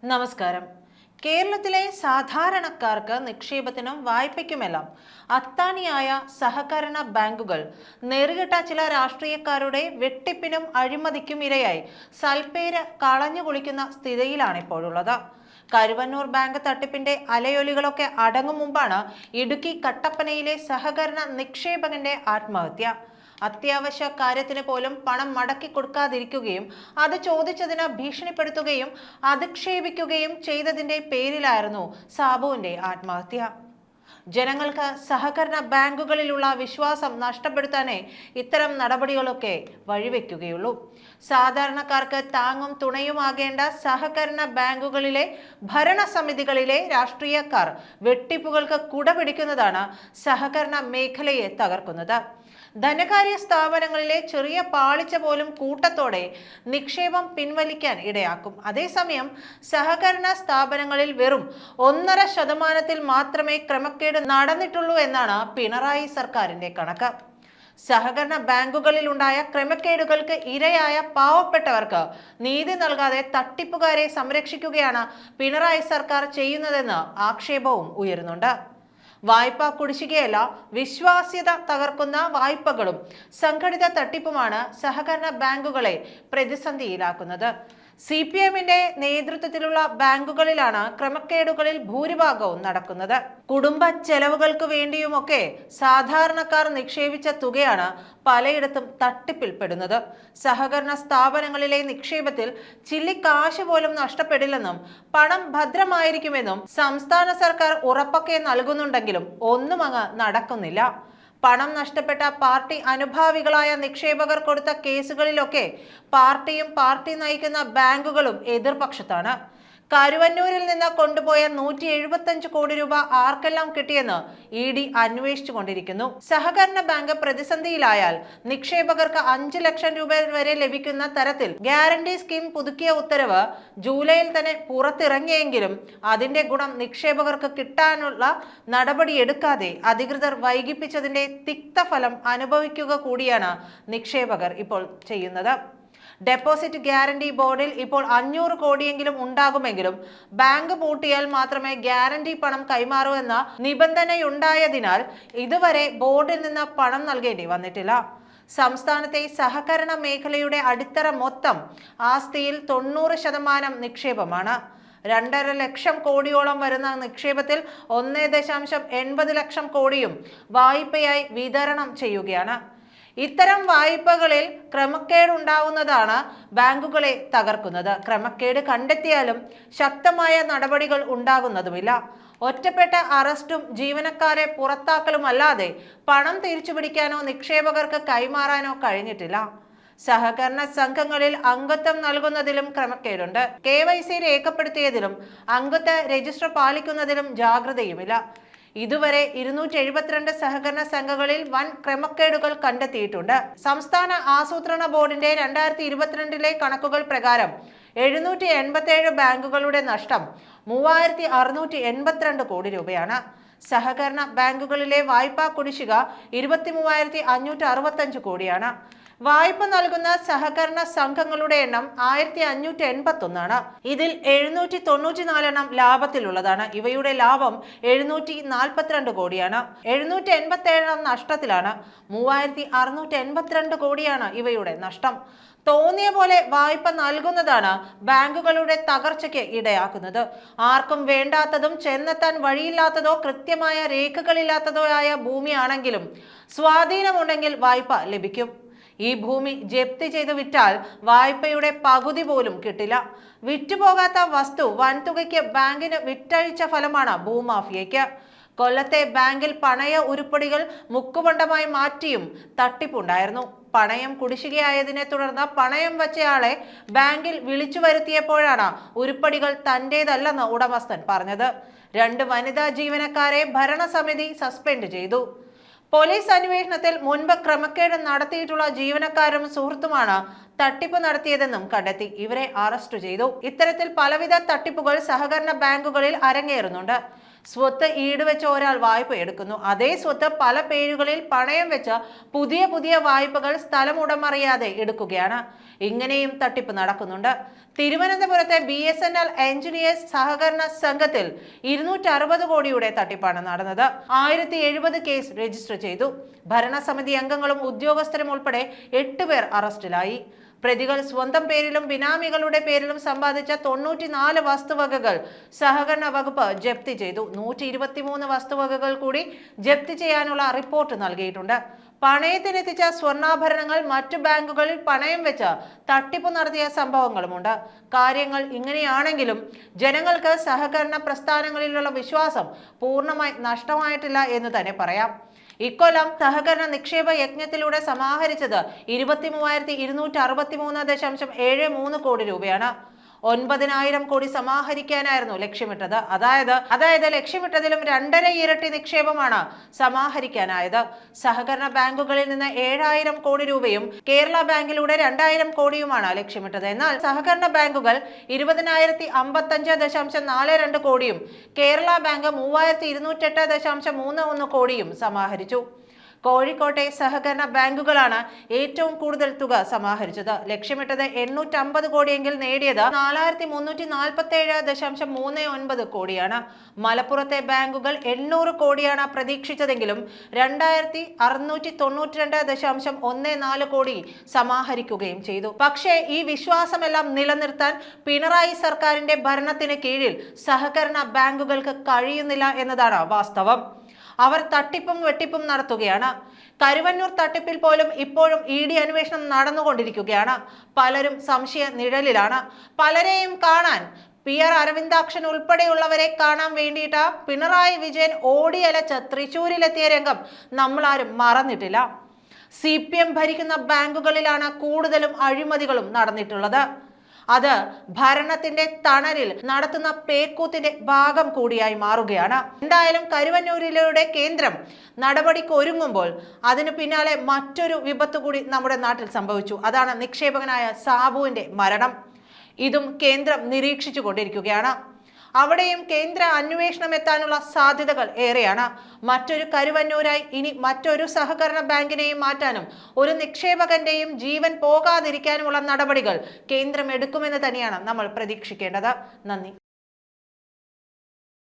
നമസ്കാരം. കേരളത്തിലെ സാധാരണക്കാർക്ക് നിക്ഷേപത്തിനും വായ്പയ്ക്കുമെല്ലാം അത്താണിയായ സഹകരണ ബാങ്കുകൾ നേരിട്ട ചില രാഷ്ട്രീയക്കാരുടെ വെട്ടിപ്പിനും അഴിമതിക്കും ഇരയായി സൽപ്പേര് കളഞ്ഞു കുളിക്കുന്ന സ്ഥിതിയിലാണ് ഇപ്പോഴുള്ളത്. കരുവന്നൂർ ബാങ്ക് തട്ടിപ്പിന്റെ അലയൊലികളൊക്കെ അടങ്ങും മുമ്പാണ് ഇടുക്കി കട്ടപ്പനയിലെ സഹകരണ നിക്ഷേപകന്റെ ആത്മഹത്യ. അത്യാവശ്യ കാര്യത്തിന് പോലും പണം മടക്കി കൊടുക്കാതിരിക്കുകയും അത് ചോദിച്ചതിന് ഭീഷണിപ്പെടുത്തുകയും അധിക്ഷേപിക്കുകയും ചെയ്തതിന്റെ പേരിലായിരുന്നു സാബുവിന്റെ ആത്മഹത്യ. ജനങ്ങൾക്ക് സഹകരണ ബാങ്കുകളിലുള്ള വിശ്വാസം നഷ്ടപ്പെടുത്താനേ ഇത്തരം നടപടികളൊക്കെ വഴിവെക്കുകയുള്ളൂ. സാധാരണക്കാർക്ക് താങ്ങും തുണയുമാകേണ്ട സഹകരണ ബാങ്കുകളിലെ ഭരണസമിതികളിലെ രാഷ്ട്രീയക്കാർ വെട്ടിപ്പുകൾക്ക് കുടപിടിക്കുന്നതാണ് സഹകരണ മേഖലയെ തകർക്കുന്നത്. ധനകാര്യ സ്ഥാപനങ്ങളിലെ ചെറിയ പാളിച്ച പോലും കൂട്ടത്തോടെ നിക്ഷേപം പിൻവലിക്കാൻ ഇടയാക്കും. അതേസമയം സഹകരണ സ്ഥാപനങ്ങളിൽ വെറും 1.5% മാത്രമേ ക്രമക്കേട് നടന്നിട്ടുള്ളൂ എന്നാണ് പിണറായി സർക്കാരിന്റെ കണക്ക്. സഹകരണ ബാങ്കുകളിൽ ഉണ്ടായ ക്രമക്കേടുകൾക്ക് ഇരയായ പാവപ്പെട്ടവർക്ക് നീതി നൽകാതെ തട്ടിപ്പുകാരെ സംരക്ഷിക്കുകയാണ് പിണറായി സർക്കാർ ചെയ്യുന്നതെന്ന് ആക്ഷേപവും ഉയരുന്നുണ്ട്. വായ്പാ കുടിശ്ശികയല്ല, വിശ്വാസ്യത തകർക്കുന്ന വായ്പകളും സംഘടിത തട്ടിപ്പുമാണ് സഹകരണ ബാങ്കുകളെ പ്രതിസന്ധിയിലാക്കുന്നത്. CPMന്റെ നേതൃത്വത്തിലുള്ള ബാങ്കുകളിലാണ് ക്രമക്കേടുകളിൽ ഭൂരിഭാഗവും നടക്കുന്നത്. കുടുംബ ചെലവുകൾക്ക് വേണ്ടിയുമൊക്കെ സാധാരണക്കാർ നിക്ഷേപിച്ച തുകയാണ് പലയിടത്തും തട്ടിപ്പിൽപ്പെടുന്നത്. സഹകരണ സ്ഥാപനങ്ങളിലെ നിക്ഷേപത്തിൽ ചില്ലിക്കാശ് പോലും നഷ്ടപ്പെടില്ലെന്നും പണം ഭദ്രമായിരിക്കുമെന്നും സംസ്ഥാന സർക്കാർ ഉറപ്പൊക്കെ നൽകുന്നുണ്ടെങ്കിലും ഒന്നും അങ്ങ് നടക്കുന്നില്ല. പണം നഷ്ടപ്പെട്ട പാർട്ടി അനുഭാവികളായ നിക്ഷേപകർ കൊടുത്ത കേസുകളിലൊക്കെ പാർട്ടിയും പാർട്ടി നയിക്കുന്ന ബാങ്കുകളും എതിർപക്ഷത്താണ്. കരുവന്നൂരിൽ നിന്ന് കൊണ്ടുപോയ 175 കോടി രൂപ ആർക്കെല്ലാം കിട്ടിയെന്ന് ED അന്വേഷിച്ചു കൊണ്ടിരിക്കുന്നു. സഹകരണ ബാങ്ക് പ്രതിസന്ധിയിലായാൽ നിക്ഷേപകർക്ക് 5 ലക്ഷം രൂപ വരെ ലഭിക്കുന്ന തരത്തിൽ ഗ്യാരണ്ടി സ്കീം പുതുക്കിയ ഉത്തരവ് ജൂലൈയിൽ തന്നെ പുറത്തിറങ്ങിയെങ്കിലും അതിന്റെ ഗുണം നിക്ഷേപകർക്ക് കിട്ടാനുള്ള നടപടിയെടുക്കാതെ അധികൃതർ വൈകിപ്പിച്ചതിന്റെ തിക്തഫലം അനുഭവിക്കുക കൂടിയാണ് നിക്ഷേപകർ ഇപ്പോൾ ചെയ്യുന്നത്. ഡെപ്പോസിറ്റ് ഗ്യാരണ്ടി ബോർഡിൽ ഇപ്പോൾ 500 കോടിയെങ്കിലും ഉണ്ടാകുമെങ്കിലും ബാങ്ക് പൂട്ടിയാൽ മാത്രമേ ഗ്യാരണ്ടി പണം കൈമാറൂ എന്ന നിബന്ധനയുണ്ടായതിനാൽ ഇതുവരെ ബോർഡിൽ നിന്ന് പണം നൽകേണ്ടി വന്നിട്ടില്ല. സംസ്ഥാനത്തെ സഹകരണ മേഖലയുടെ അടിത്തറ മൊത്തം ആസ്തിയിൽ 90% നിക്ഷേപമാണ്. 2.5 ലക്ഷം കോടിയോളം വരുന്ന നിക്ഷേപത്തിൽ 1.80 ലക്ഷം കോടിയും വായ്പയായി വിതരണം ചെയ്യുകയാണ്. ഇത്തരം വായ്പകളിൽ ക്രമക്കേടുണ്ടാവുന്നതാണ് ബാങ്കുകളെ തകർക്കുന്നത്. ക്രമക്കേട് കണ്ടെത്തിയാലും ശക്തമായ നടപടികൾ ഉണ്ടാകുന്നതുമില്ല. ഒറ്റപ്പെട്ട അറസ്റ്റും ജീവനക്കാരെ പുറത്താക്കലുമല്ലാതെ പണം തിരിച്ചുപിടിക്കാനോ നിക്ഷേപകർക്ക് കൈമാറാനോ കഴിഞ്ഞിട്ടില്ല. സഹകരണ സംഘങ്ങളിൽ അംഗത്വം നൽകുന്നതിലും ക്രമക്കേടുണ്ട്. KYC രേഖപ്പെടുത്തിയതിലും അംഗത്വ രജിസ്റ്റർ പാലിക്കുന്നതിലും ജാഗ്രതയുമില്ല. ഇതുവരെ 272 സഹകരണ സംഘങ്ങളിൽ വൻ ക്രമക്കേടുകൾ കണ്ടെത്തിയിട്ടുണ്ട്. സംസ്ഥാന ആസൂത്രണ ബോർഡിന്റെ 2022 കണക്കുകൾ പ്രകാരം 787 ബാങ്കുകളുടെ നഷ്ടം 3682 കോടി രൂപയാണ്. സഹകരണ ബാങ്കുകളിലെ വായ്പാ കുടിശ്ശിക 23,565 കോടിയാണ്. വായ്പ നൽകുന്ന സഹകരണ സംഘങ്ങളുടെ എണ്ണം 1581 ഇതിൽ 794 ലാഭത്തിലുള്ളതാണ്. ഇവയുടെ ലാഭം 742 കോടിയാണ്. 787 നഷ്ടത്തിലാണ്. 3682 കോടിയാണ് ഇവയുടെ നഷ്ടം. തോന്നിയ പോലെ വായ്പ നൽകുന്നതാണ് ബാങ്കുകളുടെ തകർച്ചയ്ക്ക് ഇടയാക്കുന്നത്. ആർക്കും വേണ്ടാത്തതും ചെന്നെത്താൻ വഴിയില്ലാത്തതോ കൃത്യമായ രേഖകളില്ലാത്തതോ ആയ ഭൂമിയാണെങ്കിലും സ്വാധീനമുണ്ടെങ്കിൽ വായ്പ ലഭിക്കും. ഈ ഭൂമി ജപ്തി ചെയ്ത് വിറ്റാൽ വായ്പയുടെ പകുതി പോലും കിട്ടില്ല. വിറ്റുപോകാത്ത വസ്തു വൻതുകയ്ക്ക് ബാങ്കിന് വിറ്റഴിച്ച ഫലമാണ് ഭൂമാഫിയയ്ക്ക്. കൊല്ലത്തെ ബാങ്കിൽ പണയ ഉരുപ്പടികൾ മുക്കുപണ്ടമായി മാറ്റിയും തട്ടിപ്പുണ്ടായിരുന്നു. പണയം കുടിശ്ശികയായതിനെ തുടർന്ന് പണയം വച്ചയാളെ ബാങ്കിൽ വിളിച്ചു വരുത്തിയപ്പോഴാണ് ഉരുപ്പടികൾ തന്റേതല്ലെന്ന് ഉടമസ്ഥൻ പറഞ്ഞത്. 2 വനിതാ ജീവനക്കാരെ ഭരണസമിതി സസ്പെൻഡ് ചെയ്തു. പോലീസ് അന്വേഷണത്തിൽ മുൻപ് ക്രമക്കേട് നടത്തിയിട്ടുള്ള ജീവനക്കാരും സുഹൃത്തുമാണ് തട്ടിപ്പ് നടത്തിയതെന്നും കണ്ടെത്തി. ഇവരെ അറസ്റ്റ് ചെയ്തു. ഇത്തരത്തിൽ പലവിധ തട്ടിപ്പുകൾ സഹകരണ ബാങ്കുകളിൽ അരങ്ങേറുന്നുണ്ട്. സ്വത്ത് ഈടുവെച്ച ഒരാൾ വായ്പ എടുക്കുന്നു. അതേ സ്വത്ത് പല പേരുകളിൽ പണയം വെച്ച പുതിയ പുതിയ വായ്പകൾ സ്ഥലം ഉടമറിയാതെ എടുക്കുകയാണ്. ഇങ്ങനെയും തട്ടിപ്പ് നടക്കുന്നുണ്ട്. തിരുവനന്തപുരത്തെ BSNL എഞ്ചിനീയേഴ്സ് സഹകരണ സംഘത്തിൽ 260 കോടിയുടെ തട്ടിപ്പാണ് നടന്നത്. 1070 കേസ് രജിസ്റ്റർ ചെയ്തു. ഭരണസമിതി അംഗങ്ങളും ഉദ്യോഗസ്ഥരും ഉൾപ്പെടെ 8 പേർ അറസ്റ്റിലായി. പ്രതികൾ സ്വന്തം പേരിലും ബിനാമികളുടെ പേരിലും സമ്പാദിച്ച 94 വസ്തുവകകൾ സഹകരണ വകുപ്പ് ജപ്തി ചെയ്തു. 123 വസ്തുവകകൾ കൂടി ജപ്തി ചെയ്യാനുള്ള റിപ്പോർട്ട് നൽകിയിട്ടുണ്ട്. പണയത്തിനെത്തിച്ച സ്വർണ്ണാഭരണങ്ങൾ മറ്റു ബാങ്കുകളിൽ പണയം വെച്ച് തട്ടിപ്പ് നടത്തിയ സംഭവങ്ങളുമുണ്ട്. കാര്യങ്ങൾ ഇങ്ങനെയാണെങ്കിലും ജനങ്ങൾക്ക് സഹകരണ പ്രസ്ഥാനങ്ങളിലുള്ള വിശ്വാസം പൂർണ്ണമായി നഷ്ടമായിട്ടില്ല എന്ന് തന്നെ പറയാം. ഇക്കൊല്ലം സഹകരണ നിക്ഷേപ യജ്ഞത്തിലൂടെ സമാഹരിച്ചത് 23,263.73 കോടി രൂപയാണ്. 9,000 കോടി സമാഹരിക്കാനായിരുന്നു ലക്ഷ്യമിട്ടത്. അതായത് ലക്ഷ്യമിട്ടതിലും 2.5 ഇരട്ടി നിക്ഷേപമാണ് സമാഹരിക്കാനായത്. സഹകരണ ബാങ്കുകളിൽ നിന്ന് 7,000 കോടി രൂപയും കേരള ബാങ്കിലൂടെ 2,000 കോടിയുമാണ് ലക്ഷ്യമിട്ടത്. എന്നാൽ സഹകരണ ബാങ്കുകൾ 20,055.42 കോടിയും കേരള ബാങ്ക് 3,208.31 കോടിയും സമാഹരിച്ചു. കോഴിക്കോട്ടെ സഹകരണ ബാങ്കുകളാണ് ഏറ്റവും കൂടുതൽ തുക സമാഹരിച്ചത്. ലക്ഷ്യമിട്ടത് 850 കോടിയെങ്കിൽ നേടിയത് 4,347.39 കോടിയാണ്. മലപ്പുറത്തെ ബാങ്കുകൾ 800 കോടിയാണ് പ്രതീക്ഷിച്ചതെങ്കിലും 2,692.14 കോടി സമാഹരിക്കുകയും ചെയ്തു. പക്ഷേ ഈ വിശ്വാസമെല്ലാം നിലനിർത്താൻ പിണറായി സർക്കാരിന്റെ ഭരണത്തിന് കീഴിൽ സഹകരണ ബാങ്കുകൾക്ക് കഴിയുന്നില്ല എന്നതാണ് വാസ്തവം. അവർ തട്ടിപ്പും വെട്ടിപ്പും നടത്തുകയാണ്. കരുവന്നൂർ തട്ടിപ്പിൽ പോലും ഇപ്പോഴും ED അന്വേഷണം നടന്നുകൊണ്ടിരിക്കുകയാണ്. പലരും സംശയ നിഴലിലാണ്. പലരെയും കാണാൻ PR അരവിന്ദാക്ഷൻ ഉൾപ്പെടെയുള്ളവരെ കാണാൻ വേണ്ടിയിട്ട് പിണറായി വിജയൻ ഓടിയലച്ച് തൃശ്ശൂരിലെത്തിയ രംഗം നമ്മളാരും മറന്നിട്ടില്ല. CPM ഭരിക്കുന്ന ബാങ്കുകളിലാണ് കൂടുതലും അഴിമതികളും നടന്നിട്ടുള്ളത്. അത് ഭരണത്തിന്റെ തണലിൽ നടത്തുന്ന പേക്കൂത്തിന്റെ ഭാഗം കൂടിയായി മാറുകയാണ്. എന്തായാലും കരുവന്നൂരിലൂടെ കേന്ദ്രം നടപടിക്ക് ഒരുങ്ങുമ്പോൾ അതിനു പിന്നാലെ മറ്റൊരു വിപത്ത് കൂടി നമ്മുടെ നാട്ടിൽ സംഭവിച്ചു. അതാണ് നിക്ഷേപകനായ സാബുവിന്റെ മരണം. ഇതും കേന്ദ്രം നിരീക്ഷിച്ചു കൊണ്ടിരിക്കുകയാണ്. അവിടെയും കേന്ദ്ര അന്വേഷണം എത്താനുള്ള സാധ്യതകൾ ഏറെയാണ്. മറ്റൊരു കരുവന്നൂരായി ഇനി മറ്റൊരു സഹകരണ ബാങ്കിനെയും മാറ്റാനും ഒരു നിക്ഷേപകന്റെയും ജീവൻ പോകാതിരിക്കാനുമുള്ള നടപടികൾ കേന്ദ്രം എടുക്കുമെന്ന് തന്നെയാണ് നമ്മൾ പ്രതീക്ഷിക്കേണ്ടത്. നന്ദി.